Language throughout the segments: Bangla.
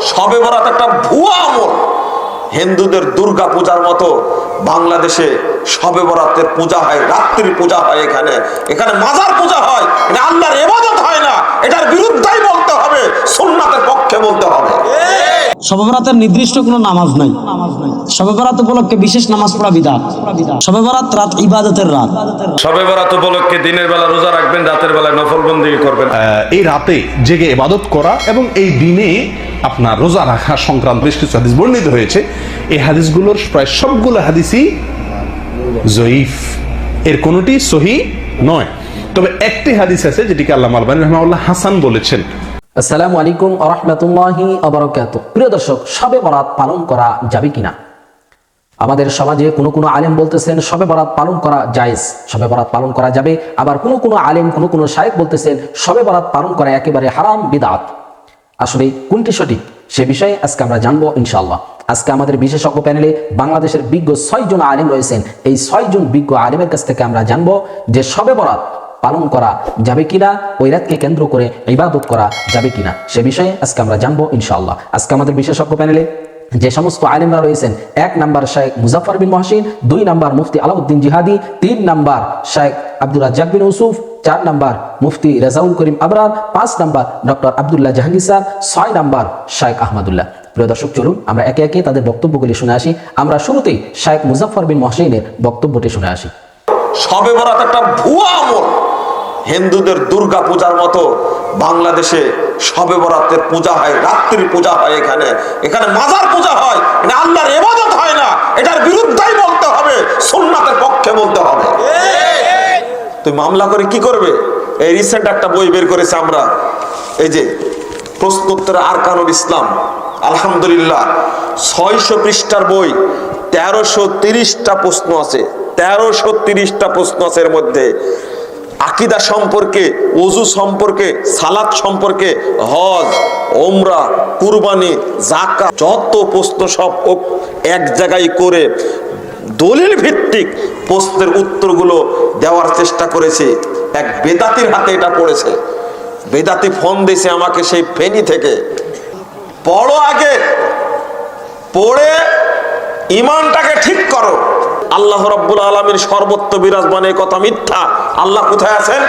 শবে বরাত একটা ভুয়া আমল। হিন্দুদের দুর্গা পূজার মতো বাংলাদেশে শবে বরাতের পূজা হয়, রাত্রির পূজা হয়। এখানে এখানে মাজার পূজা হয়, এটা আল্লাহর ইবাদত হয় না। এটার বিরুদ্ধেই বলতে হবে, সুন্নাতের পক্ষে বলতে হবে। শবে বরাতের নির্দিষ্ট কোনো নামাজ নাই। শবে বরাত উপলক্ষে বিশেষ নামাজ পড়া বিদআত। শবে বরাত রাত ইবাদতের রাত। শবে বরাত উপলক্ষে দিনের বেলা রোজা রাখবেন, রাতের বেলায় নফল বন্দেগী করবেন। এই রাতে জেগে ইবাদত করা এবং এই দিনে আপনার রোজা রাখা সংক্রান্ত বেশ কিছু হাদিস বর্ণিত হয়েছে। এই হাদিসগুলোর প্রায় সবগুলো হাদিসই জয়ীফ, এর কোনোটি সহিহ নয়। তবে একটি হাদিস আছে যেটিকে আল্লামা আলবানী রাহিমাহুল্লাহ হাসান বলেছেন। আসসালামু আলাইকুম ওয়া রাহমাতুল্লাহি ওয়া বারাকাতুহু। প্রিয় দর্শক, শবে বরাত পালন করা যাবে কিনা? আমাদের সমাজে কোনো আলেম বলতেছেন শবে বরাত পালন করা জায়েজ, শবে বরাত পালন করা যাবে। আবার কোনো আলেম কোনো শায়েখ বলতেছেন শবে বরাত পালন করা একেবারে হারাম, বিদআত। আসলে কোনটি সঠিক সে বিষয়ে আজকে আমরা জানবো ইনশাআল্লাহ। আজকে আমাদের বিশেষজ্ঞ প্যানেলে বাংলাদেশের বিজ্ঞ 6 জন আলেম রয়েছেন। এই 6 জন বিজ্ঞ আলেমের কাছ থেকে আমরা জানবো যে শবে বরাত পালন করা যাবে কিনা, ওই রাতকে কেন্দ্র করে ইবাদত করা যাবে কিনা সে বিষয়ে আজকে আমরা জানবো ইনশাআল্লাহ। আজকে আমাদের বিশেষজ্ঞ প্যানেলে যে সমস্ত আলেমরা রয়েছেন, 1 number Sheikh Muzaffar bin Mohsin, 2 number Mufti Alauddin Jihadi, 3 number Sheikh Abdur Razzak bin Yusuf, 4 number Mufti Rezaul Karim Abrar, 5 number doctor Abdullah Jahangir sir, 6 number Sheikh Ahmadullah. প্রিয় দর্শক, চলুন আমরা একে একে তাদের বক্তব্যগুলি শুনে আসি। আমরা শুরুতেই শেখ মুজাফফর বিন মহসিনের বক্তব্যটি শুনে আসি। শবে বরাত একটা ভুয়া আমল। হিন্দুদের দুর্গা পূজার মতো বাংলাদেশে শবে বরাতের পূজা হয়, রাত্রির পূজা হয়। এখানে এখানে মাজার পূজা হয়, এটা আল্লাহর ইবাদত হয় না। এটার বিরুদ্ধেই বলতে হবে, সুন্নাতের পক্ষে বলতে হবে। তুই মামলা করে কি করবে? এই রিসেন্ট একটা বই বের করেছে আমরা, এই যে প্রশ্নোত্তর আরকানুল ইসলাম, আলহামদুলিল্লাহ 600 পৃষ্ঠার বই, 1330টা প্রশ্ন আছে। 1330টা প্রশ্ন আছে। এর মধ্যে আকীদা সম্পর্কে, ওযু সম্পর্কে, সালাত সম্পর্কে, হজ, ওমরা, কুরবানি, যাকাত, যত প্রশ্ন সব এক জায়গায় করে দলিল ভিত্তিক প্রশ্নের উত্তরগুলো দেওয়ার চেষ্টা করেছে। এক বেদাতির হাতে এটা পড়েছে। বেদাতি ফোন দিয়েছে আমাকে সেই ফেনী থেকে, পড়ো, আগে পড়ে ইমানটাকে ঠিক করো। আল্লাহ রাব্বুল আলামিন সর্বত্র বিরাজমান, এই কথা মিথ্যা। আল্লাহ কোথায় আছেন?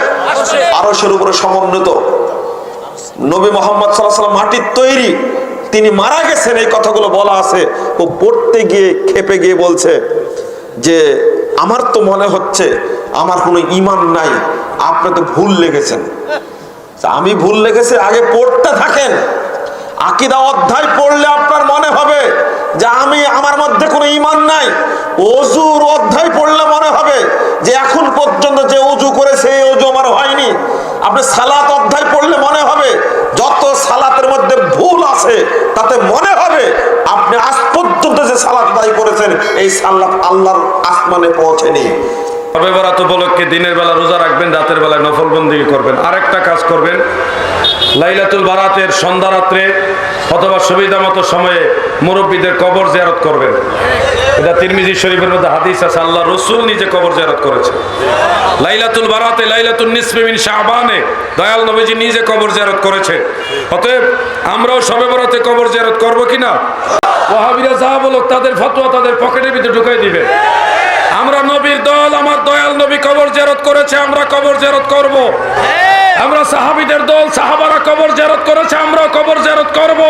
আরশের উপরে সমুন্নত। নবী মুহাম্মদ সাল্লাল্লাহু আলাইহি ওয়াসাল্লাম মাটির তৈরি, তিনি মারা গেছেন, এই কথাগুলো বলা আছে। ও পড়তে গিয়ে খেপে গিয়ে বলছে যে আমার তো মনে হচ্ছে আমার কোনো ঈমান নাই, আপনি তো ভুল লিখেছেন। আমি ভুল লিখেছি? আগে পড়তে থাকেন। আকীদা অধ্যায় পড়লে আপনার মনে হবে যে আমার মধ্যে কোনো ঈমান নাই। ওযুর অধ্যায় পড়লে মনে হবে যে এখন পর্যন্ত যে ওযু করেছে এই ওযু আমার হয়নি। আপনি সালাত অধ্যায় পড়লে মনে হবে যত সালাতের মধ্যে ভুল আছে তাতে মনে হবে আপনি আজ পর্যন্ত যে সালাত আদায় করেছেন এই সালাত আল্লাহর আসমানে পৌঁছেনি। শবে বরাত উপলক্ষে দিনের বেলা রোজা রাখবেন, রাতের বেলায় নফল বন্দেগী করবেন। আরেকটা কাজ করবেন, লাইলাতুল বারাতের সন্ধ্যা রাত্রে অথবা সুবিধা মতো সময়ে মুরব্বীদের কবর জিয়ারত করবেন। এটা তিরমিজি শরীফের মধ্যে হাদিস আছে, আল্লাহ রাসূল নিজে কবর জিয়ারত করেছে। লাইলাতুল বারাতে, লাইলাতুন নিসফি মিন শাবানে দয়াল নবীজি নিজে কবর জিয়ারত করেছে। অতএব আমরাও শবে বরাতে কবর জিয়ারত করব কিনা? ওয়াহাবীরা যা বলুক, তাদের ফতোয়া তাদের পকেটের ভিতরে ঢুকাই দিবে। আমরা নবীর দল, আমার দয়াল নবী কবর জিয়ারত করেছে, আমরা কবর জিয়ারত করব। আমরা সাহাবীদের দল, সাহাবারা কবর জিয়ারত করেছে, আমরা কবর জিয়ারত করব।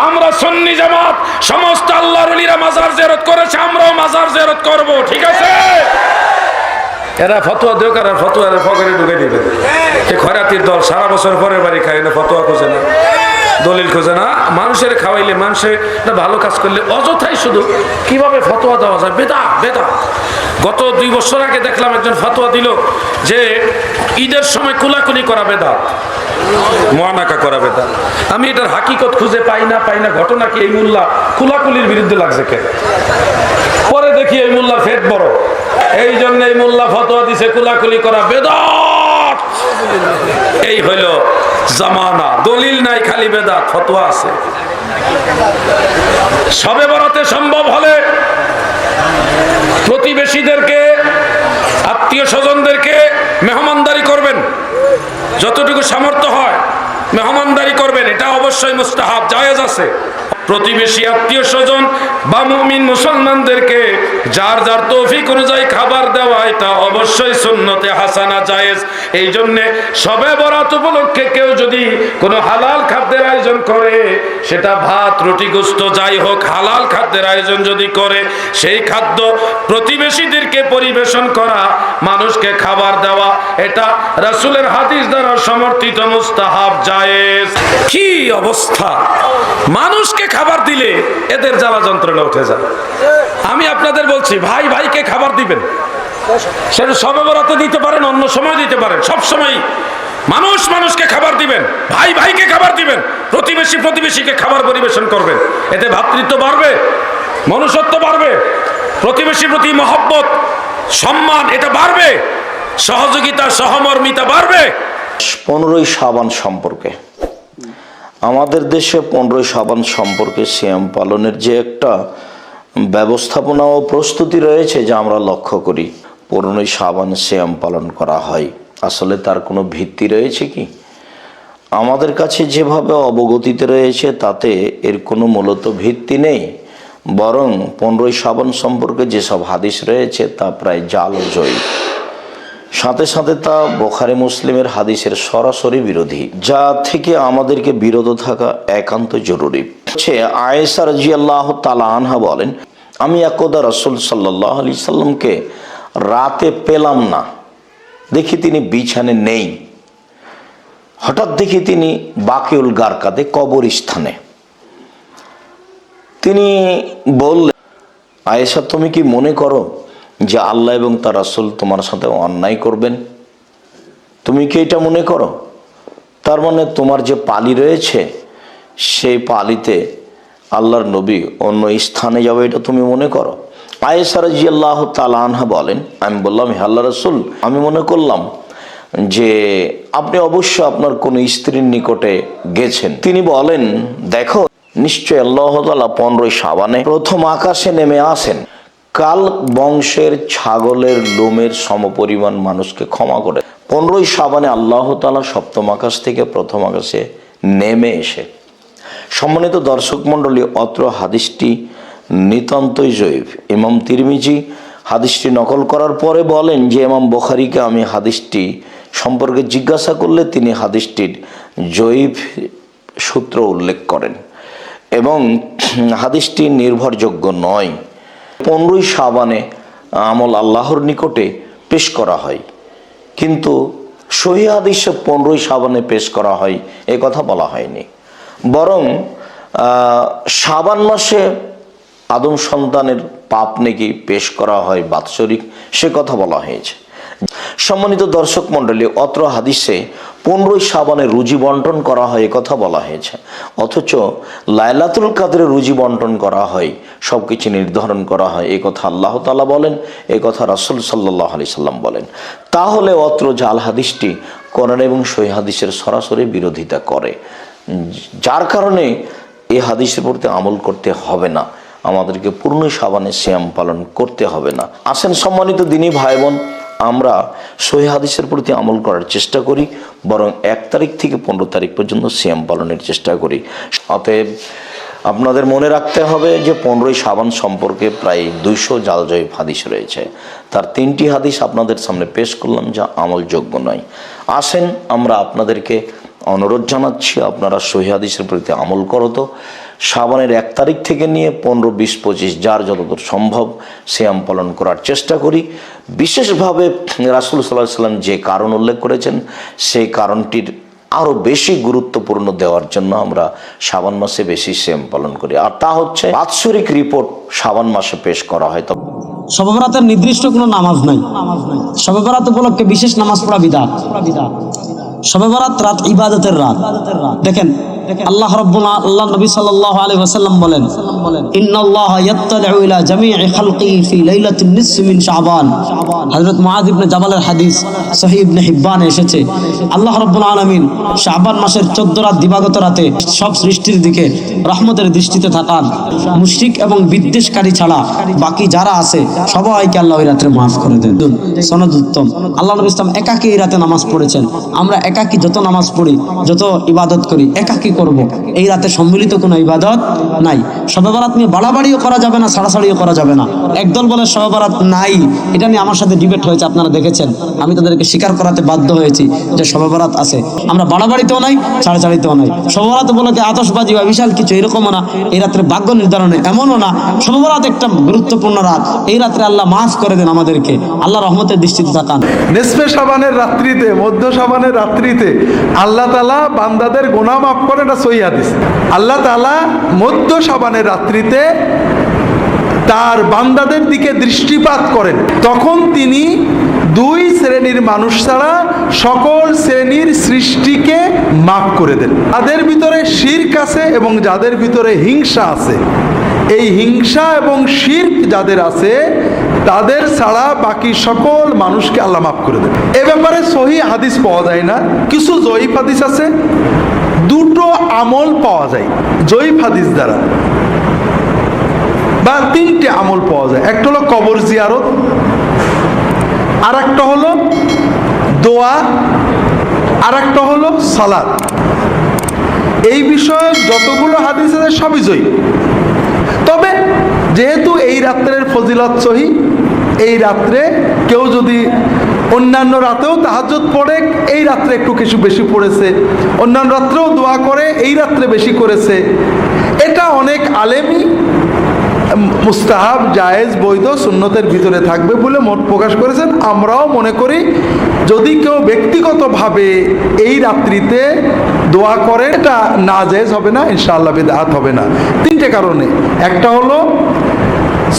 আমরা সুন্নি জামাত, সমস্ত আল্লাহর ওলিরা মাজার জিয়ারত করেছে, আমরাও মাজার জিয়ারত করব। ঠিক আছে? এরা ফতোয়া দেও, কারা ফতোয়া পকেটে ঢুকে দিবে। এই খয়রাতির দল সারা বছর পরের বাড়ি খায় না, ফতোয়া খোঁজে না, দলিল খোঁজে না। মানুষের খাওয়াইলে, মানুষের ভালো কাজ করলে অযথাই শুধু কিভাবে ফতোয়া দেওয়া যায়, বেদা। গত 2 বছর আগে দেখলাম একজন ফতোয়া দিল যে ঈদের সময় কুলাকুলি করা বেদাত, মুআনাকা করা বেদাত। আমি এটার হাকিকত খুঁজে পাই না। ঘটনা কি? এই মোল্লা কুলাকুলির বিরুদ্ধে লাগছে কেন? পরে দেখি এই মোল্লার ফেট বড়, এই জন্য এই মোল্লা ফতোয়া দিছে কুলাকুলি করা বেদাত। এই হইল জামানা, দলিল নাই, খালি বেদাত, ফতোয়া আছে। শবে বরাতে সম্ভব হলে প্রতিবেশীদেরকে, আত্মীয় স্বজনদেরকে মেহমানদারি করবেন, যতটুকু সামর্থ্য হয়। মেহমানদারি করবেন, এটা অবশ্যই মুস্তাহাব, জায়েজ আছে। প্রতিবেশী, আত্মীয় স্বজন বা মুমিন মুসলমানদেরকে যার যার তৌফিক অনুযায়ী খাবার দেওয়া এটা অবশ্যই সুন্নতে হাসানা, জায়েজ। এই জন্য শবে বরাত উপলক্ষে কেউ যদি কোনো হালাল খাদ্যের আয়োজন করে, সেটা ভাত, রুটি, গোশত যাই হোক, হালাল খাদ্যের আয়োজন যদি করে, সেই খাদ্য প্রতিবেশীদেরকে পরিবেশন করা, মানুষকে খাবার দেওয়া, এটা রাসূলের হাদিস দ্বারা সমর্থিত, মুস্তাহাব, জায়েজ। কি অবস্থা! মানুষকে খাবার দিলে এদের জ্বালা যন্ত্রণা উঠে যায়। আমি আপনাদের বলছি, ভাই ভাইকে খাবার দিবেন, সেটা শবে বরাতে দিতে পারেন, অন্য সময় দিতে পারেন, সব সময় মানুষ মানুষকে খাবার দিবেন, ভাই ভাইকে খাবার দিবেন, প্রতিবেশী প্রতিবেশীকে খাবার পরিবেশন করবেন। এতে ভ্রাতৃত্ব বাড়বে, মনুষ্যত্ব বাড়বে, প্রতিবেশীর প্রতি মহব্বত, সম্মান এটা বাড়বে, সহযোগিতা, সহমর্মিতা বাড়বে। 15ই শাবান সম্পর্কে, আমাদের দেশে 15ই শাবান সম্পর্কে সিয়াম পালনের যে একটা ব্যবস্থাপনা ও প্রস্তুতি রয়েছে, যা আমরা লক্ষ্য করি, 15ই শাবান সিয়াম পালন করা হয়, আসলে তার কোনো ভিত্তি রয়েছে কি? আমাদের কাছে যেভাবে অবগতিতে রয়েছে তাতে এর কোনো মূলত ভিত্তি নেই, বরং 15ই শাবান সম্পর্কে যেসব হাদিস রয়েছে তা প্রায় জাল ও জয়ী। সাথে সাথে তা বুখারী মুসলিমের হাদিসের সরাসরি বিরোধী, যা থেকে আমাদেরকে বিরত থাকা একান্ত জরুরি। আয়েশা রাদিয়াল্লাহু তাআলা আনহা বলেন, আমি একদা রাসূল সাল্লাল্লাহু আলাইহি সাল্লামকে রাতে পেলাম না, দেখি তিনি বিছানে নেই। হঠাৎ দেখি তিনি বাকিউল গারকাদে, কবরস্থানে। তিনি বললেন, আয়েশা, তুমি কি মনে করো যে আল্লাহ এবং তার রাসূল তোমার সাথে অন্যায় করবেন? তুমি কি এটা মনে করো? তার মানে তোমার যে পালি রয়েছে, সেই পালিতে আল্লাহর নবী অন্য স্থানে যাবে, এটা তুমি মনে করো? আয়েশা রাদিয়াল্লাহু তাআলা আনহা বলেন, আমি বললাম, হে আল্লাহর রাসূল, আমি মনে করলাম যে আপনি অবশ্য আপনার কোন স্ত্রীর নিকটে গেছেন। তিনি বলেন, দেখো, নিশ্চয় আল্লাহ তাআলা 15ই শাবানে প্রথম আকাশে নেমে আসেন, কাল বংশের ছাগলের লোমের সমপরিমাণ মানুষকে ক্ষমা করে। 15ই শাবানে আল্লাহ তাআলা সপ্তম আকাশ থেকে প্রথম আকাশে নেমে এসে। সম্মানিত দর্শক মণ্ডলী, অত্র হাদিসটি নিতান্তই জয়ীফ। ইমাম তিরমিজি হাদিসটি নকল করার পরে বলেন যে ইমাম বুখারীকে আমি হাদিসটি সম্পর্কে জিজ্ঞাসা করলে তিনি হাদিসটির জয়ীফ সূত্র উল্লেখ করেন এবং হাদিসটি নির্ভরযোগ্য নয়। 15ই শাবানে আমল আল্লাহর নিকটে পেশ করা হয়, কিন্তু সহিহ হাদিসে 15ই শাবানে পেশ করা হয় এ কথা বলা হয়নি, বরং শাবান মাসে আদম সন্তানের পাপ নেকি পেশ করা হয় বাৎসরিক, সে কথা বলা হয়েছে। সম্মানিত দর্শক মণ্ডলী, অত্র হাদিসে 15ই শাবানে রুজি বন্টন করা হয় এ কথা বলা হয়েছে, অথচ লাইলাতুল কদরে রুজি বন্টন করা হয়, সবকিছু নির্ধারণ করা হয় এ কথা আল্লাহ তাআলা বলেন, এ কথা রাসূল সাল্লাল্লাহু আলাইহি সাল্লাম বলেন। তাহলে অত্র জাল হাদিসটি কোরআন এবং সহিহ হাদিসের সরাসরি বিরোধিতা করে, যার কারণে এই হাদিসের প্রতি আমল করতে হবে না, আমাদেরকে 15ই শাবানে সিয়াম পালন করতে হবে না। আসেন সম্মানিত দিনী ভাই বোন, আমরা সহিহ হাদিসের প্রতি আমল করার চেষ্টা করি, বরং 1 তারিখ থেকে 15 তারিখ পর্যন্ত সিয়াম পালনের চেষ্টা করি। অতএব আপনাদের মনে রাখতে হবে যে 15ই শাবান সম্পর্কে প্রায় 200 জালজয়ীফ হাদিস রয়েছে, তার 3টি হাদিস আপনাদের সামনে পেশ করলাম যা আমলযোগ্য নয়। আসেন আমরা আপনাদেরকে অনুরোধ জানাচ্ছি, আপনারা সহিহ হাদিসের প্রতি আমল করতো। শাবানের 1 তারিখ থেকে নিয়ে 15, 20, 25 যার যতদূর সম্ভব সিয়াম পালন করার চেষ্টা করি। বিশেষভাবে রাসূল সাল্লাল্লাহু আলাইহি সাল্লাম যে কারণ উল্লেখ করেছেন, সেই কারণটির আরও বেশি গুরুত্বপূর্ণ দেওয়ার জন্য আমরা শাবান মাসে বেশি সিয়াম পালন করি, আর তা হচ্ছে বাৎসরিক রিপোর্ট শাবান মাসে পেশ করা হয়। শবে বরাতের নির্দিষ্ট কোনো নামাজ নাই। শবে বরাত উপলক্ষে বিশেষ নামাজ পড়া বিদআত। শবে বরাত রাত ইবাদতের রাত। দেখেন, আল্লাহ আল্লাহ নবী সাল্লাল্লাহু আলাইহি ওয়াসাল্লাম বলেন, ইন্নাল্লাহা ইয়াত্তালিউ ইলা জামিই খালকিহি ফি লাইলাতিন নিসফি মিন শাবান। হযরত মুআয ইবনে জাবালের হাদিস, সহিহ ইবনে হিব্বানে এসেছে। আল্লাহ রাব্বুল আলামিন শাবান মাসের 14 রাত দিবাগত রাতে সব সৃষ্টির দিকে রহমতের দৃষ্টিতে তাকান। মুশরিক এবং বিদ্বেষকারী ছাড়া বাকি যারা আছে সবাইকে আল্লাহ ওই রাতে মাফ করে দেন। সনদ উত্তম। আল্লাহ নবী ইসলাম একাকী এই রাতে নামাজ পড়েছেন। আমরা একাকী যত নামাজ পড়ি, যত ইবাদত করি, একাকী করব। এই রাতে সম্মিলিত কোনো ইবাদত নাই। শবে বরাত নিয়ে বাড়াবাড়িও করা যাবে না, ছাড়াছাড়িও করা যাবে না। একদল বলে শবে বরাত নাই, এটা নিয়ে আমার সাথে ডিবেট হয়েছে, আপনারা দেখেছেন। আমি তাদেরকে স্বীকার করাতে বাধ্য হয়েছি যে শবে বরাত আছে। আমরা বাড়াবাড়িতেও নাই, ছাড়াছাড়িতেও নাই। শবে বরাত বলে আতশবাজি বা বিশাল কিছু এরকমও না। এই রাত্রে ভাগ্য নির্ধারণে এমনও না। শবে বরাত একটা গুরুত্বপূর্ণ রাত। এই রাত্রে আল্লাহ মাফ করে দেন আমাদেরকে, আল্লাহ রহমতের দৃষ্টিতে তাকান। নিসফে শাবানের রাত্রিতে, মধ্য শাবানের রাত্রিতে আল্লাহ তাআলা বান্দাদের গুনাহ মাফ করে, এটা সহিহ হাদিস। আল্লাহ তাআলা মধ্য শাবানের রাত্রিতে তার বান্দাদের দিকে দৃষ্টিপাত করেন। তখন তিনি দুই শ্রেণীর মানুষ ছাড়া সকল শ্রেণীর সৃষ্টিকে মাফ করে দেন। যাদের ভিতরে শিরক আছে এবং যাদের ভিতরে হিংসা আছে, এই হিংসা এবং শিরক যাদের আছে তাদের ছাড়া বাকি সকল মানুষকে আল্লাহ মাফ করে দেন। এ ব্যাপারে সহিহ হাদিস পাওয়া যায় না, কিছু জয়ীফ হাদিস আছে। দুটো আমল পাওয়া যায় জয়ীফ হাদিস দ্বারা, বা তিনটে আমল পাওয়া যায়। একটা হলো কবর জিয়ারত, আর একটা হলো দোয়া, আর একটা হলো সালাত। এই বিষয়ে যতগুলো হাদিস আছে সবই জয়ীফ। তবে যেহেতু এই রাত্রের ফজিলত সহি, এই রাত্রে কেউ যদি অন্যান্য রাতেও তাহাজ্জুদ পড়ে, এই রাত্রে একটু কিছু বেশি পড়েছে, অন্যান্য রাত্রেও দোয়া করে, এই রাত্রে বেশি করেছে, এটা অনেক আলেমই মুস্তাহাব, জায়েজ, বৈধ, সুন্নতের ভিতরে থাকবে বলে মত প্রকাশ করেছেন। আমরাও মনে করি যদি কেউ ব্যক্তিগতভাবে এই রাত্রিতে দোয়া করে, এটা নাজায়েজ হবে না, ইনশাআল্লাহ বিদআত হবে না। তিনটে কারণে। একটা হলো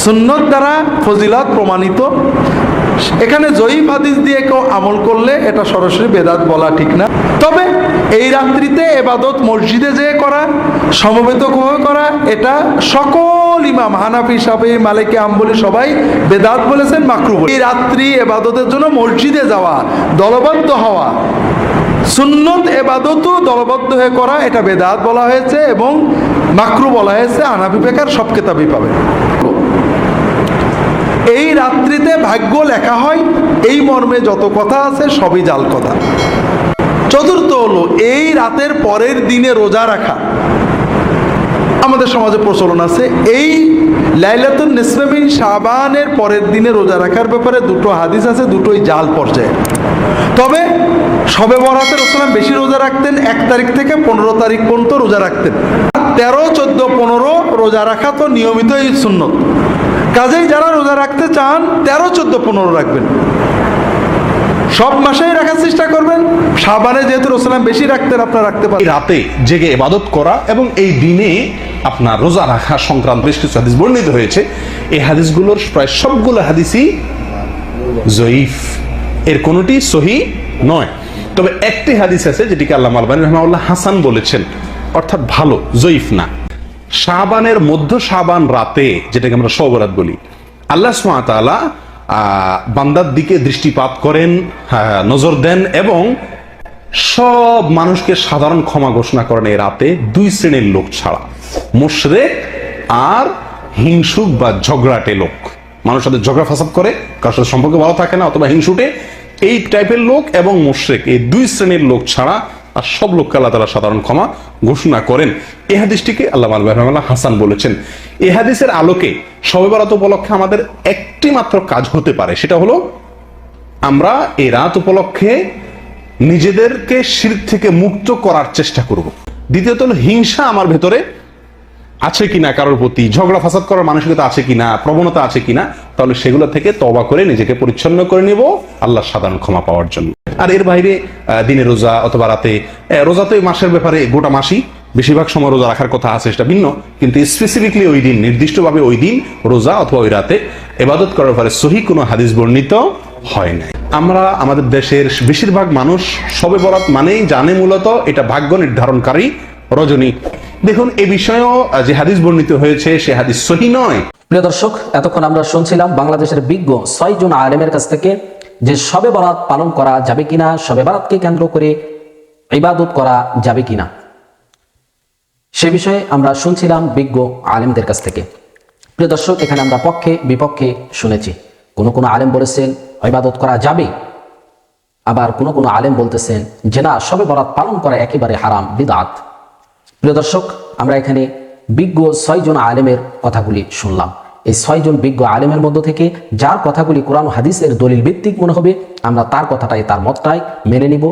সুন্নত দ্বারা ফজিলত প্রমাণিত। এখানে জয়ীফ হাদিস দিয়ে কেউ আমল করলে এটা সরাসরি বেদাত বলা ঠিক না। তবে এই রাত্রিতে এবাদত মসজিদে যেয়ে করা, সমবেত করা, এটা সকল ইমাম হানাফি, শাফিঈ, মালিকি, হাম্বলি সবাই বেদাত বলেছেন, মাকরুহ। এই রাত্রি এবাদতের জন্য মসজিদে যাওয়া, দলবদ্ধ হওয়া, সুন্নত এবাদতও দলবদ্ধ হয়ে করা, এটা বেদাত বলা হয়েছে এবং মাকরুহ বলা হয়েছে। হানাফি ফিকহের সব কিতাবেই পাবেন। এই রাত্রিতে ভাগ্য লেখা হয়, এই মর্মে যত কথা আছে সবই জাল কথা। চতুর্থ হলো এই রাতের পরের দিনে রোজা রাখা। আমাদের সমাজে প্রচলন আছে এই লাইলাতুন নিসফে মিন শাবানের পরের দিনে রোজা রাখার ব্যাপারে দুটো হাদিস আছে, দুটোই জাল পর্যায়ে। তবে শবে বরাতের রাসূল বেশি রোজা রাখতেন, 1 তারিখ থেকে 15 তারিখ পর্যন্ত রোজা রাখতেন। 13, 14, 15 রোজা রাখা তো নিয়মিতই সুন্নত। কাজেই যারা রোজা রাখতে চান 13, 14, 15 রাখবেন, সব মাসেই রাখার চেষ্টা করবেন। শাবানে যেহেতু রাসূল বেশি রাখতেন, আপনারা রাখতে পারেন। রাতে জেগে ইবাদত করা এবং এই দিনে আপনার রোজা রাখা সংক্রান্ত বেশ কিছু হাদিস বর্ণিত হয়েছে। এই হাদিসগুলোর প্রায় সবগুলো হাদিসই জয়ীফ, এর কোনোটি সহি নয়। তবে একটি হাদিস আছে যেটিকে আল্লামা আলবানী রাহিমাহুল্লাহ হাসান বলেছেন, অর্থাৎ ভালো, জয়ীফ না। শাবানের মধ্য শাবান রাতে, যেটাকে আমরা শবে বরাত বলি, আল্লাহ সুবহানাহু ওয়া তাআলা বান্দার দিকে দৃষ্টিপাত করেন, নজর দেন এবং সব মানুষকে সাধারণ ক্ষমা ঘোষণা করেন এই রাতে, 2 শ্রেণীর লোক ছাড়া, মুশরিক আর হিংসুক বা ঝগড়াটে লোক। মানুষের সাথে ঝগড়া ফাসাদ করে, কারোর সাথে সম্পর্ক ভালো থাকে না, অথবা হিংসুটে, এই টাইপের লোক এবং মুশরিক, এই 2 শ্রেণীর লোক ছাড়া আর সব লোককে আল্লাহ তাআলা সাধারণ ক্ষমা ঘোষণা করেন। এই হাদিসটিকে আল্লামা আলবানী রাহিমাহুল্লাহ হাসান বলেছেন। এই হাদিসের আলোকে শবে বরাত উপলক্ষে আমাদের একটি মাত্র কাজ হতে পারে, সেটা হলো আমরা এই রাত উপলক্ষে নিজেদেরকে শিরক থেকে মুক্ত করার চেষ্টা করব। দ্বিতীয়ত হলো হিংসা আমার ভেতরে আছে কিনা, কারোর প্রতি ঝগড়া ফাসাদ করার মানসিকতা আছে কিনা, প্রবণতা আছে কিনা, তাহলে সেগুলো থেকে তওবা করে নিজেকে পরিচ্ছন্ন করে নিব আল্লাহর সাধারণ ক্ষমা পাওয়ার জন্য। আর এর বাইরে দিনে রোজা অথবা রাতে, রোজা তো এই মাসের ব্যাপারে গোটা মাসই বেশিরভাগ সময় রোজা রাখার কথা আছে, সেটা ভিন্ন, কিন্তু স্পেসিফিকলি ওই দিন, নির্দিষ্টভাবে ওই দিন রোজা অথবা ওই রাতে ইবাদত করার ব্যাপারে সহিহ কোনো হাদিস বর্ণিত হয় না। আমরা আমাদের দেশের বেশিরভাগ মানুষ শবে বরাত মানেই জানে মূলত এটা ভাগ্য নির্ধারণকারী রজনী। দেখুন এ বিষয়েও যে হাদিস বর্ণিত হয়েছে সে হাদিস সহিহ নয়। প্রিয় দর্শক, এতক্ষণ আমরা শুনছিলাম বাংলাদেশের বিজ্ঞ 6 জন আলেমের কাছ থেকে যে শবে বরাত পালন করা যাবে কিনা, শবে বরাতকে কেন্দ্র করে ইবাদত করা যাবে কিনা, সে বিষয়ে আমরা শুনছিলাম বিজ্ঞ আলেমদের কাছ থেকে। প্রিয় দর্শক, এখানে আমরা পক্ষে বিপক্ষে শুনেছি। কোন আলেম বলেছেন ইবাদত করা যাবে, আবার কোন আলেম বলতেছেন যে না, শবে বরাত পালন করা একেবারে হারাম, বিদআত। প্রিয় দর্শক, আমরা এখানে বিজ্ঞ 6 জন আলেমের কথাগুলি শুনলাম। এই 6 জন বিজ্ঞ আলেমের মধ্য থেকে যার কথাগুলি কোরআন হাদিসের দলিল ভিত্তিক মনে হবে, আমরা তার কথাটাই, তার মতটাই মেনে নিব,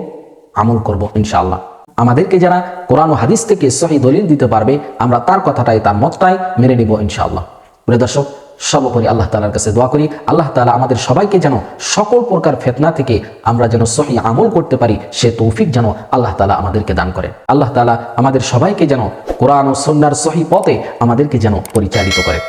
আমল করব ইনশাআল্লাহ। আমাদেরকে যারা কোরআন ও হাদিস থেকে সহিহ দলিল দিতে পারবে, আমরা তার কথাটাই, তার মতটাই মেনে নিব ইনশাআল্লাহ। প্রিয় দর্শক, সর্বোপরি আল্লাহ তাআলার কাছে দোয়া করি, আল্লাহ তাআলা আমাদের সবাইকে যেন সকল প্রকার ফিতনা থেকে আমরা যেন সহিহ আমল করতে পারি, সে তৌফিক যেন আল্লাহ তাআলা আমাদেরকে দান করেন। আল্লাহ তাআলা আমাদের সবাইকে যেন কোরআন ও সুন্নাহর সহিহ পথে আমাদেরকে যেন পরিচালিত করে।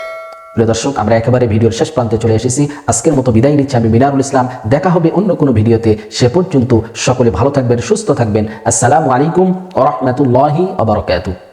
প্রিয় দর্শক, আমরা একেবারে ভিডিওর শেষ প্রান্তে চলে এসেছি। আজকের মতো বিদায় নিচ্ছি আমি মিনারুল ইসলাম। দেখা হবে অন্য কোনো ভিডিওতে। সে পর্যন্ত সকলে ভালো থাকবেন, সুস্থ থাকবেন। আসসালামু আলাইকুম ওয়া রাহমাতুল্লাহি ওয়া বারাকাতুহু।